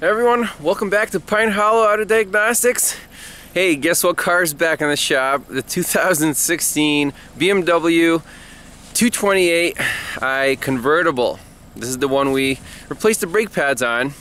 Hey everyone, welcome back to Pine Hollow Auto Diagnostics. Hey, guess what car's back in the shop? The 2016 BMW 228i convertible. This is the one we replaced the brake pads on.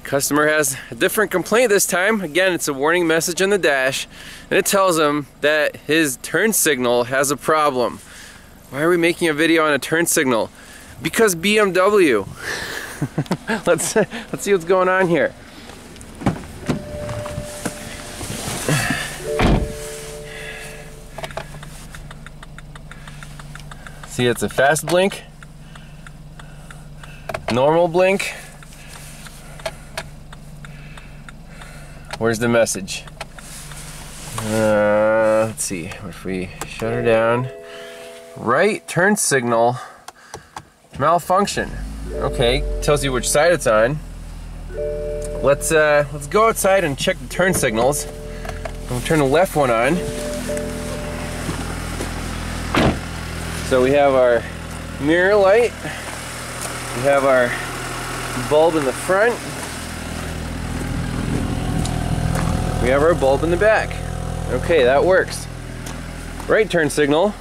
Customer has a different complaint this time. Again, it's a warning message on the dash, and it tells him that his turn signal has a problem. Why are we making a video on a turn signal? Because BMW. Let's see what's going on here. See, it's a fast blink, normal blink. Where's the message? Let's see, if we shut her down. Right turn signal malfunction. Okay, tells you which side it's on. Let's go outside and check the turn signals. We'll turn the left one on. So we have our mirror light. We have our bulb in the front. We have our bulb in the back. Okay, that works. Right turn signal.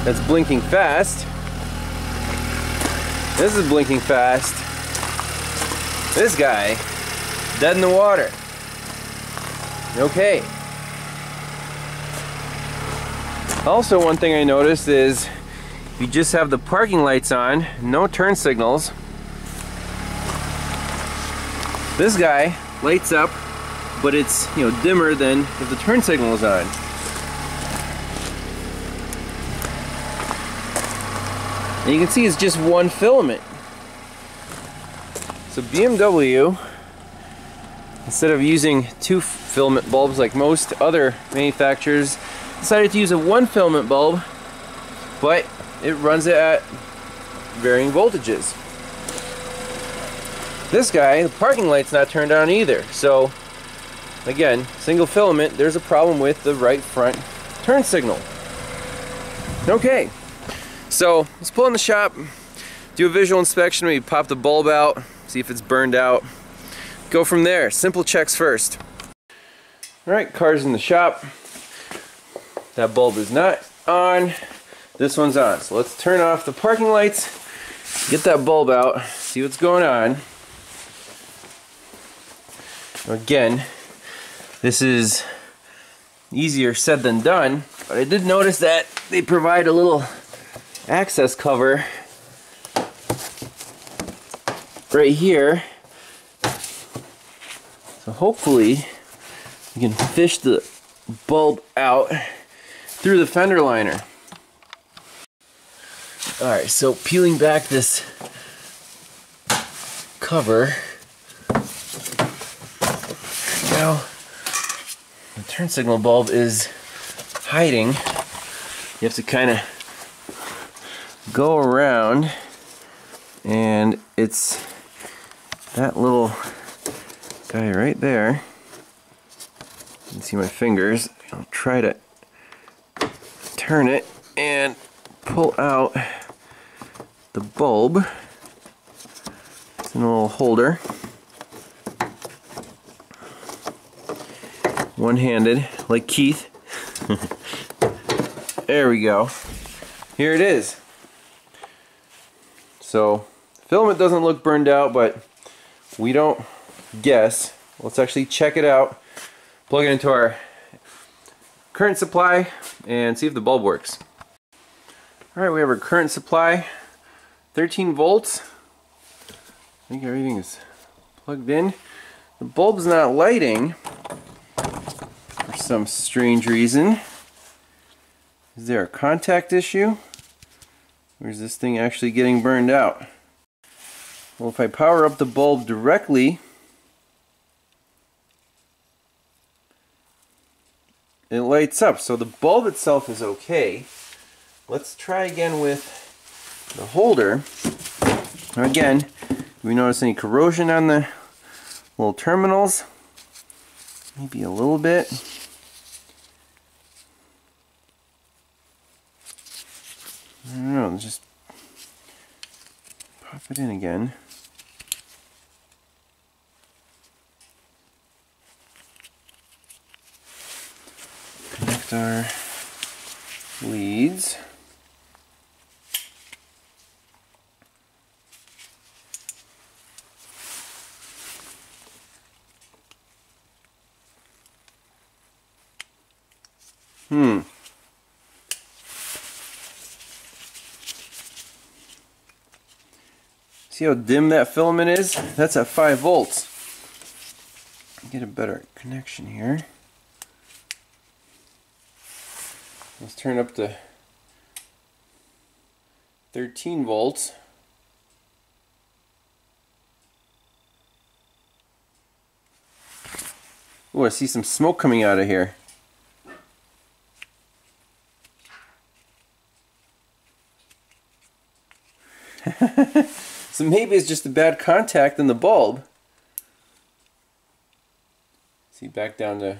That's blinking fast. This is blinking fast. This guy, dead in the water. Okay. Also, one thing I noticed is if you just have the parking lights on, no turn signals, this guy lights up, but it's, dimmer than if the turn signal is on. And you can see it's just one filament. So BMW, instead of using two filament bulbs like most other manufacturers, decided to use a one filament bulb, but it runs it at varying voltages. This guy, the parking light's not turned on either. So again, single filament, there's a problem with the right front turn signal. Okay. So let's pull in the shop, do a visual inspection, maybe pop the bulb out, see if it's burned out. Go from there, simple checks first. Alright, car's in the shop. That bulb is not on, this one's on. So let's turn off the parking lights, get that bulb out, see what's going on. Again, this is easier said than done, but I did notice that they provide a little access cover right here, so hopefully you can fish the bulb out through the fender liner. Alright, so peeling back this cover, now the turn signal bulb is hiding. You have to kind of go around, and it's that little guy right there. You can see my fingers. I'll try to turn it and pull out the bulb. It's in a little holder. One-handed, like Keith. There we go. Here it is. So, filament doesn't look burned out, but we don't guess. Let's actually check it out, plug it into our current supply, and see if the bulb works. Alright, we have our current supply, 13 volts. I think everything is plugged in. The bulb's not lighting for some strange reason. Is there a contact issue? Or is this thing actually getting burned out? Well, if I power up the bulb directly, it lights up. So the bulb itself is okay. Let's try again with the holder. Now again, do we notice any corrosion on the little terminals? Maybe a little bit. I don't know, just pop it in again. Connect our leads. See how dim that filament is? That's at 5 volts. Get a better connection here. Let's turn up to 13 volts. Oh, I see some smoke coming out of here. So maybe it's just a bad contact in the bulb. See, back down to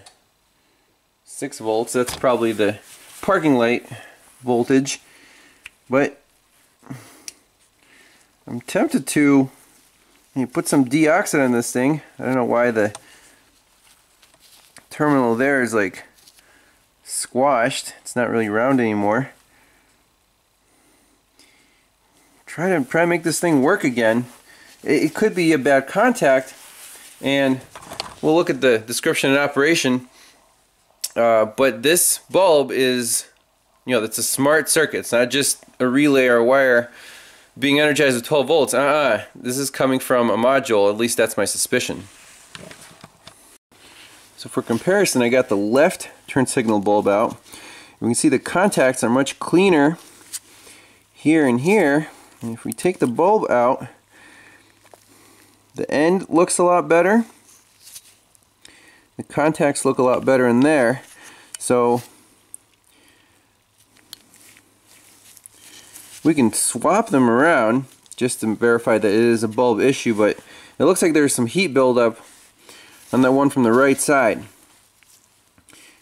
6 volts. That's probably the parking light voltage. But I'm tempted to put some deoxide on this thing. I don't know why the terminal there is like squashed. It's not really round anymore. Try to make this thing work again. It could be a bad contact, and we'll look at the description and operation. But this bulb is, it's a smart circuit. It's not just a relay or a wire being energized with 12 volts. This is coming from a module. At least that's my suspicion. So for comparison, I got the left turn signal bulb out. We can see the contacts are much cleaner here and here. And if we take the bulb out, the end looks a lot better. The contacts look a lot better in there. So we can swap them around just to verify that it is a bulb issue, but it looks like there's some heat buildup on that one from the right side.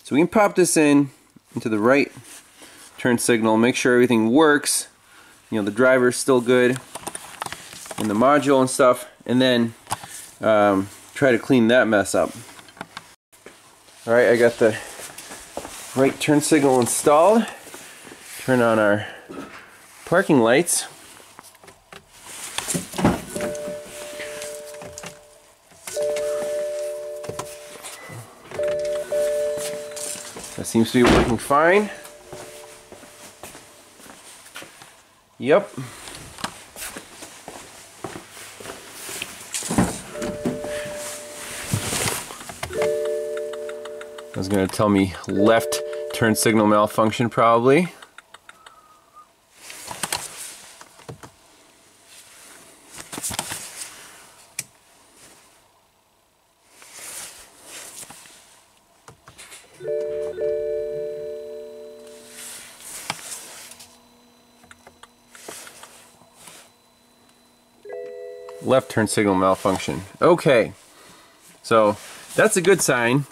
So we can pop this into the right turn signal, make sure everything works. The driver's still good in the module and stuff, and then try to clean that mess up. Alright, I got the right turn signal installed. Turn on our parking lights. That seems to be working fine. Yep. It was going to tell me left turn signal malfunction probably. Left turn signal malfunction. Okay, so that's a good sign.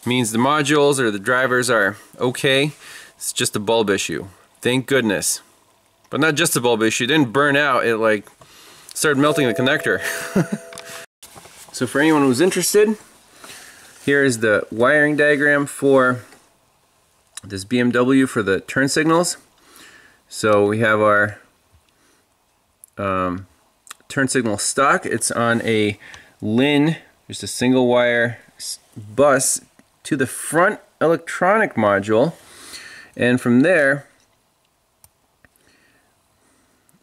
Means the modules or the drivers are okay. It's just a bulb issue. Thank goodness. But not just a bulb issue. It didn't burn out. It like started melting the connector. So for anyone who's interested, here is the wiring diagram for this BMW for the turn signals. So we have our turn signal stock. It's on a LIN, just a single wire bus to the front electronic module, and from there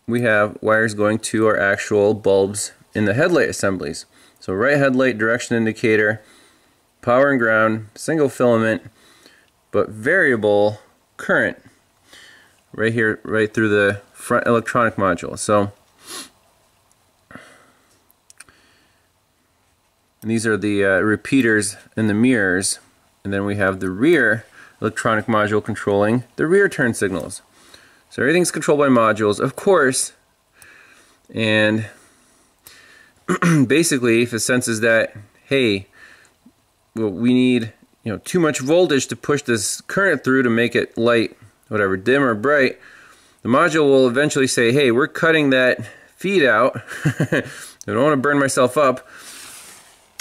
we have wires going to our actual bulbs in the headlight assemblies. So right headlight, direction indicator, power and ground, single filament, but variable current right here, right through the front electronic module. So and these are the repeaters and the mirrors, and then we have the rear electronic module controlling the rear turn signals. So everything's controlled by modules, of course, and basically if it senses that, hey, well, we need too much voltage to push this current through to make it light, whatever, dim or bright, the module will eventually say, hey, we're cutting that feed out. I don't want to burn myself up.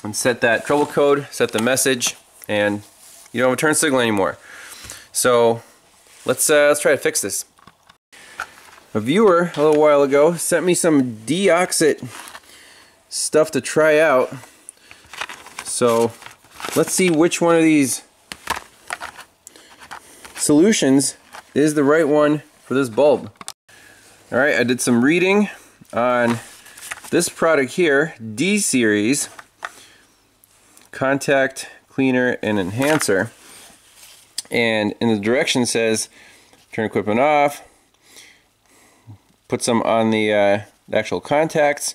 And set that trouble code, set the message, and you don't have a turn signal anymore. So let's try to fix this. A viewer a little while ago sent me some deoxit stuff to try out. So let's see which one of these solutions is the right one for this bulb. Alright, I did some reading on this product here, D series contact cleaner and enhancer, and in the direction says turn equipment off, put some on the actual contacts,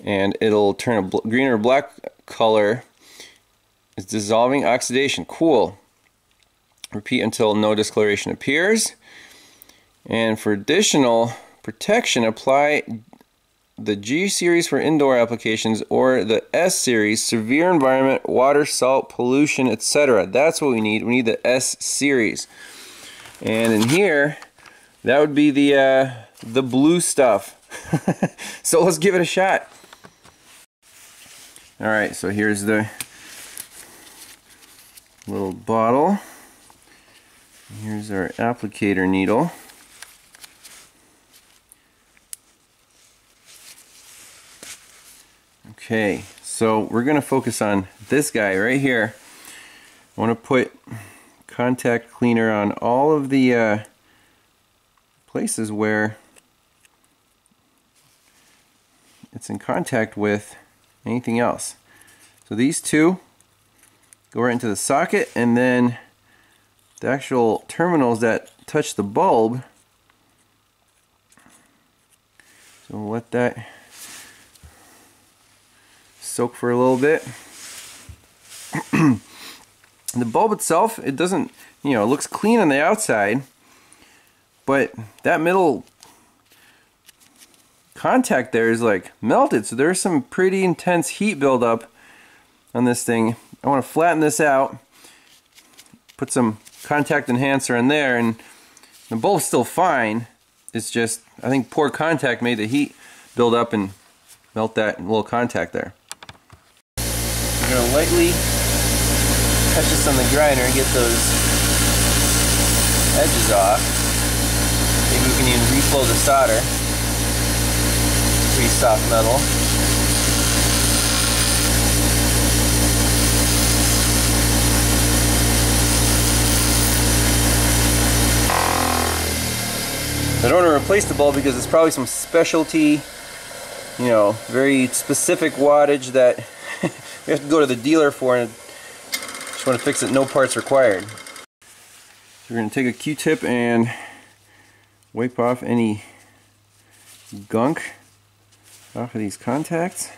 and it'll turn a green or black color. It's dissolving oxidation. Cool. Repeat until no discoloration appears. And for additional protection, apply the G series for indoor applications or the S series, severe environment, water, salt, pollution, etc. That's what we need. We need the S series. And in here, that would be the blue stuff. So let's give it a shot. Alright, so here's the little bottle. Here's our applicator needle. Okay, so we're going to focus on this guy right here. I want to put contact cleaner on all of the places where it's in contact with anything else. So these two go right into the socket, and then the actual terminals that touch the bulb. So we'll let that soak for a little bit. The bulb itself, it doesn't, it looks clean on the outside, but that middle contact there is like melted, so there's some pretty intense heat buildup on this thing. I want to flatten this out, put some contact enhancer in there, and the bulb's still fine. It's just, I think poor contact made the heat build up and melt that little contact there. I'm going to lightly touch this on the grinder and get those edges off. Maybe we can even reflow the solder. Pretty soft metal. I don't want to replace the bulb because it's probably some specialty, very specific wattage that we have to go to the dealer for, and just want to fix it, no parts required. So we're going to take a Q-tip and wipe off any gunk off of these contacts.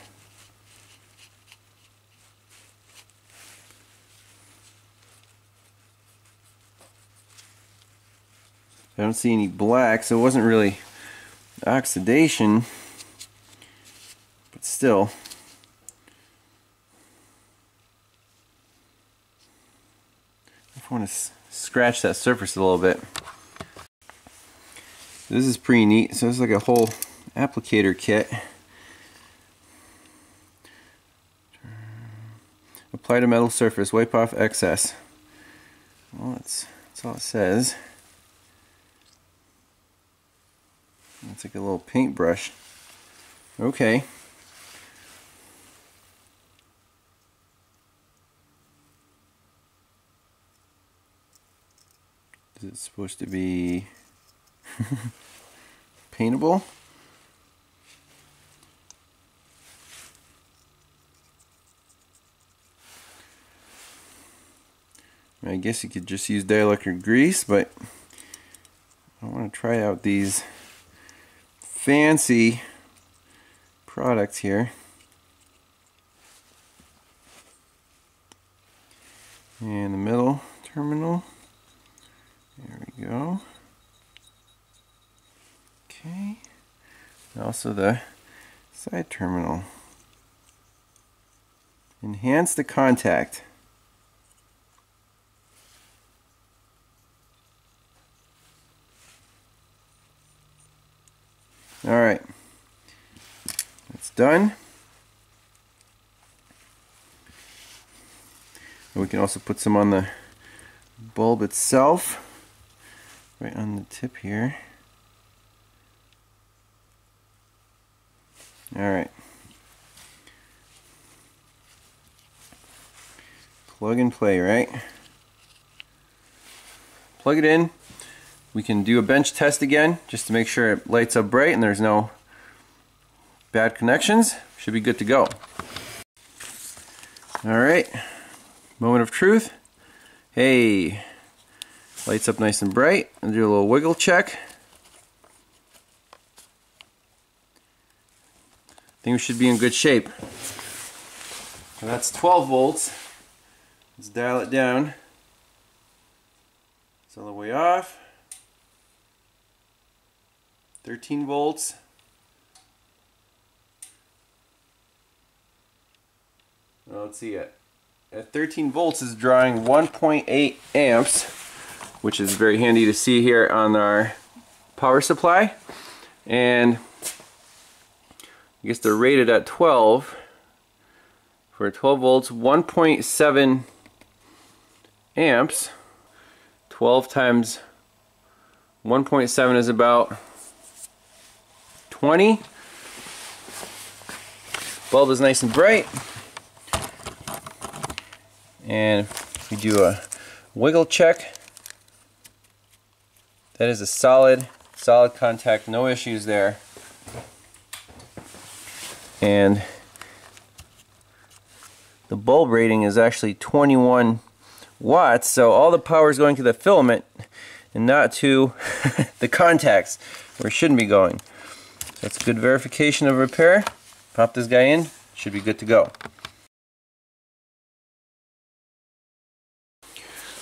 I don't see any black, so it wasn't really oxidation, but still. I want to scratch that surface a little bit. This is pretty neat. So it's like a whole applicator kit. Apply to metal surface, wipe off excess. Well, that's all it says. It's like a little paintbrush. Okay. Is it supposed to be paintable? I guess you could just use dielectric grease, but I want to try out these fancy products here. And the middle terminal. There we go. Okay. And also the side terminal. Enhance the contact. Alright, it's done. And we can also put some on the bulb itself, right on the tip here. Alright. Plug and play, right? Plug it in. We can do a bench test again just to make sure it lights up bright and there's no bad connections. Should be good to go. Alright, moment of truth. Hey, lights up nice and bright. I'll do a little wiggle check. I think we should be in good shape. So that's 12 volts. Let's dial it down. It's all the way off. 13 volts. Well, let's see it. At 13 volts is drawing 1.8 amps, which is very handy to see here on our power supply. And I guess they're rated at 12. For 12 volts, 1.7 amps. 12 times 1.7 is about 20. Bulb is nice and bright. And we do a wiggle check. That is a solid contact, no issues there. And the bulb rating is actually 21 watts, so all the power is going to the filament and not to the contacts where it shouldn't be going. So that's a good verification of repair. Pop this guy in, should be good to go.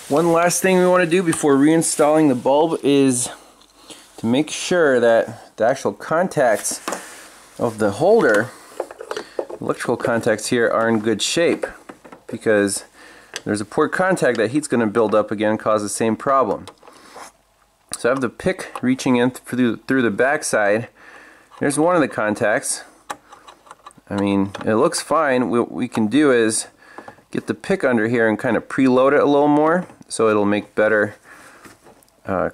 One last thing we want to do before reinstalling the bulb is to make sure that the actual contacts of the holder, electrical contacts here, are in good shape, because there's a poor contact that heat's going to build up again and cause the same problem. So I have the pick reaching in through the back side. There's one of the contacts. I mean, it looks fine. What we can do is get the pick under here and kind of preload it a little more so it'll make better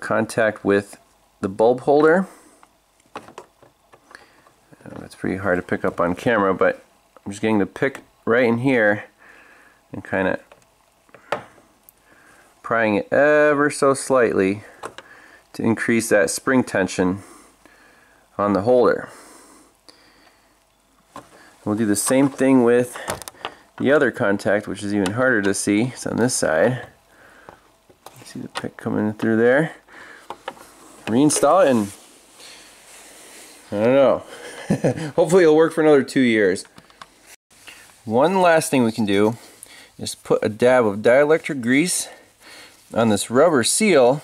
contact with the bulb holder. That's pretty hard to pick up on camera, but I'm just getting the pick right in here and kind of prying it ever so slightly to increase that spring tension on the holder. We'll do the same thing with the other contact, which is even harder to see. It's on this side. You see the pick coming through there. Reinstall it and I don't know. Hopefully it'll work for another 2 years. One last thing we can do is put a dab of dielectric grease on this rubber seal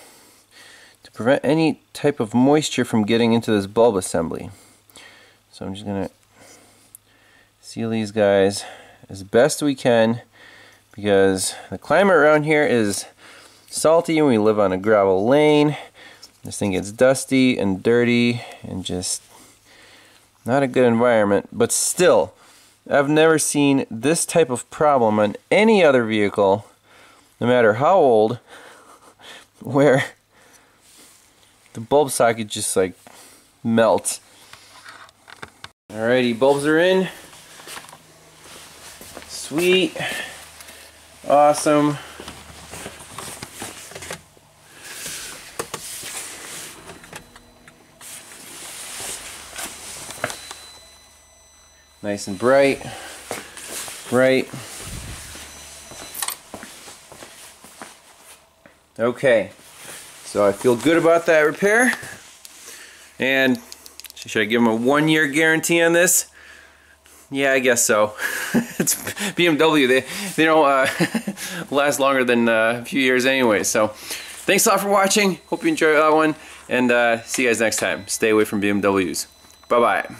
to prevent any type of moisture from getting into this bulb assembly. So I'm just going to seal these guys as best we can, because the climate around here is salty and we live on a gravel lane. This thing gets dusty and dirty and just not a good environment. But still, I've never seen this type of problem on any other vehicle, no matter how old, where the bulb socket just like melts. Alrighty, bulbs are in. Sweet. Awesome. Nice and bright. Bright. Okay. So I feel good about that repair. And should I give them a 1-year guarantee on this? Yeah, I guess so. It's BMW. They don't last longer than a few years anyway. So thanks a lot for watching. Hope you enjoyed that one. And see you guys next time. Stay away from BMWs. Bye-bye.